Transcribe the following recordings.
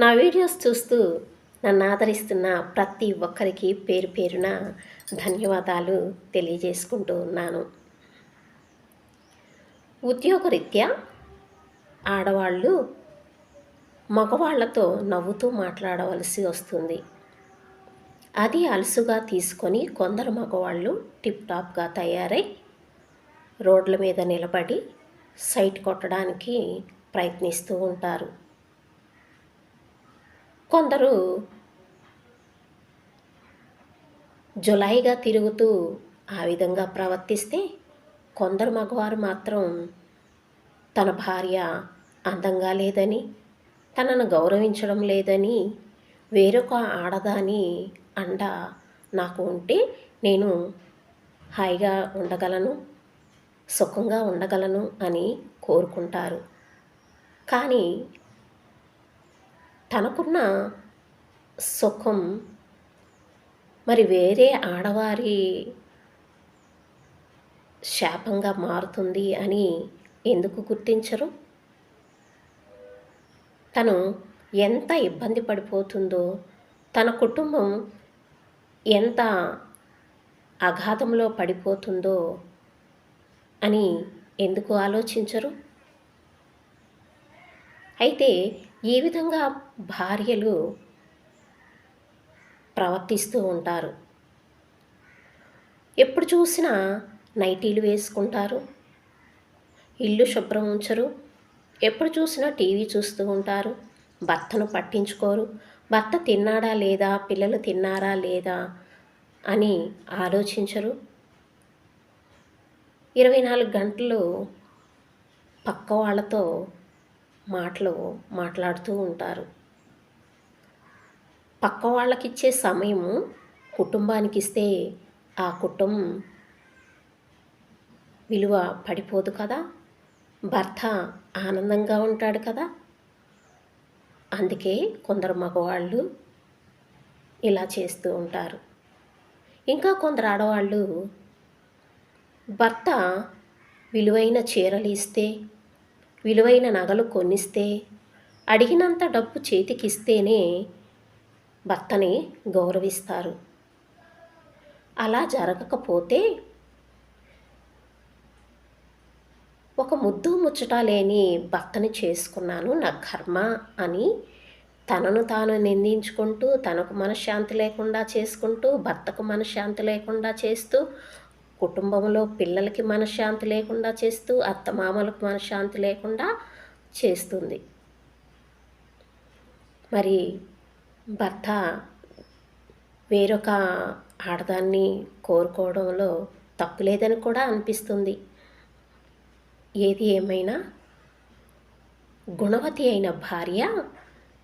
నా వీడియోస్ చూస్తూ నన్ను ఆదరిస్తున్న ప్రతి ఒక్కరికి పేరు పేరున ధన్యవాదాలు తెలియజేసుకుంటూ ఉన్నాను. ఉద్యోగరీత్యా ఆడవాళ్ళు మగవాళ్లతో నవ్వుతూ మాట్లాడవలసి వస్తుంది. అది అలుసుగా తీసుకొని కొందరు మగవాళ్ళు టిప్ టాప్గా తయారై రోడ్ల మీద నిలబడి సైట్ కొట్టడానికి ప్రయత్నిస్తూ ఉంటారు. కొందరు జులాయిగా తిరుగుతూ ఆ విధంగా ప్రవర్తిస్తే, కొందరు మగవారు మాత్రం తన భార్య అందంగా లేదని, తనను గౌరవించడం లేదని, వేరొక ఆడదాని అండ నాకు ఉంటే నేను హాయిగా ఉండగలను, సుఖంగా ఉండగలను అని కోరుకుంటారు. కానీ తనకున్న సుఖం మరి వేరే ఆడవారి శాపంగా మారుతుంది అని ఎందుకు గుర్తించరు? తను ఎంత ఇబ్బంది పడిపోతుందో, తన కుటుంబం ఎంత అగాధంలో పడిపోతుందో అని ఎందుకు ఆలోచించరు? అయితే ఈ విధంగా భార్యలు ప్రవర్తిస్తూ ఉంటారు. ఎప్పుడు చూసినా నైటీలు వేసుకుంటారు, ఇల్లు శుభ్రం ఉంచరు, ఎప్పుడు చూసినా టీవీ చూస్తూ ఉంటారు, భర్తను పట్టించుకోరు, భర్త తిన్నాడా లేదా, పిల్లలు తిన్నారా లేదా అని ఆలోచించరు. 24 గంటలు పక్క వాళ్ళతో మాట్లాడుతూ ఉంటారు. పక్క వాళ్ళకిచ్చే సమయము కుటుంబానికి ఇస్తే ఆ కుటుంబం విలువ పడిపోదు కదా, భర్త ఆనందంగా ఉంటాడు కదా. అందుకే కొందరు మగవాళ్ళు ఇలా చేస్తూ ఉంటారు. ఇంకా కొందరు ఆడవాళ్ళు భర్త విలువైన చీరలు ఇస్తే, విలువైన నగలు కొనిస్తే, అడిగినంత డబ్బు చేతికిస్తేనే భర్తని గౌరవిస్తారు. అలా జరగకపోతే ఒక ముద్దు ముచ్చట లేని భర్తని చేసుకున్నాను, నా కర్మ అని తనను తాను నిందించుకుంటూ, తనకు మనశ్శాంతి లేకుండా చేసుకుంటూ, భర్తకు మనశ్శాంతి లేకుండా చేస్తూ, కుటుంబంలో పిల్లలకి మనశ్శాంతి లేకుండా చేస్తూ, అత్తమామలకు మనశ్శాంతి లేకుండా చేస్తుంది. మరి భర్త వేరొక ఆడదాన్ని కోరుకోవడంలో తప్పు లేదని కూడా అనిపిస్తుంది. ఏది ఏమైనా గుణవతి అయిన భార్య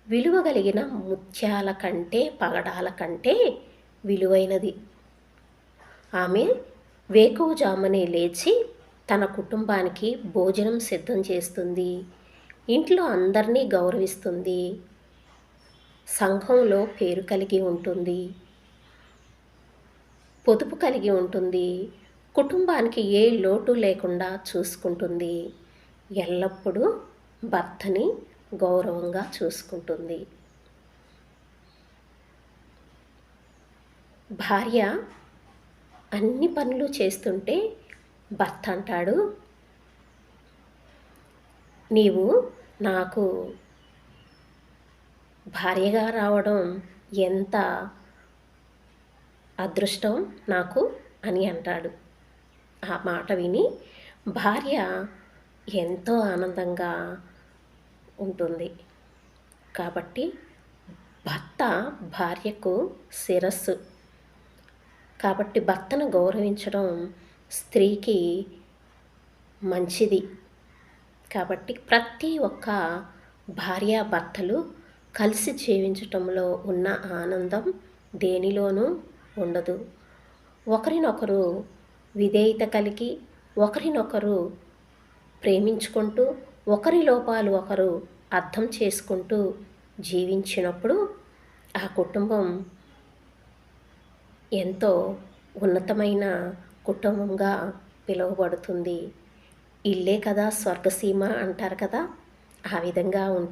విలువ కలిగిన ముత్యాల కంటే, పగడాల కంటే విలువైనది. ఆమె వేకువజామునే లేచి తన కుటుంబానికి భోజనం సిద్ధం చేస్తుంది, ఇంట్లో అందరినీ గౌరవిస్తుంది, సంఘంలో పేరు కలిగి ఉంటుంది, పొదుపు కలిగి ఉంటుంది, కుటుంబానికి ఏ లోటు లేకుండా చూసుకుంటుంది, ఎల్లప్పుడూ భర్తని గౌరవంగా చూసుకుంటుంది. భార్య అన్ని పనులు చేస్తుంటే భర్త అంటాడు, నీవు నాకు భార్యగా రావడం ఎంత అదృష్టం నాకు అని అంటాడు. ఆ మాట విని భార్య ఎంతో ఆనందంగా ఉంటుంది. కాబట్టి భర్త భార్యకు శిరస్సు. కాబట్టి భర్తను గౌరవించడం స్త్రీకి మంచిది. కాబట్టి ప్రతి ఒక్క భార్యాభర్తలు కలిసి జీవించటంలో ఉన్న ఆనందం దేనిలోనూ ఉండదు. ఒకరినొకరు విధేయత కలిగి, ఒకరినొకరు ప్రేమించుకుంటూ, ఒకరి లోపాలు ఒకరు అర్థం చేసుకుంటూ జీవించినప్పుడు ఆ కుటుంబం ఎంతో ఉన్నతమైన కుటుంబంగా పిలువబడుతుంది. ఇల్లే కదా స్వర్గసీమ అంటారు కదా, ఆ విధంగా ఉంటుంది.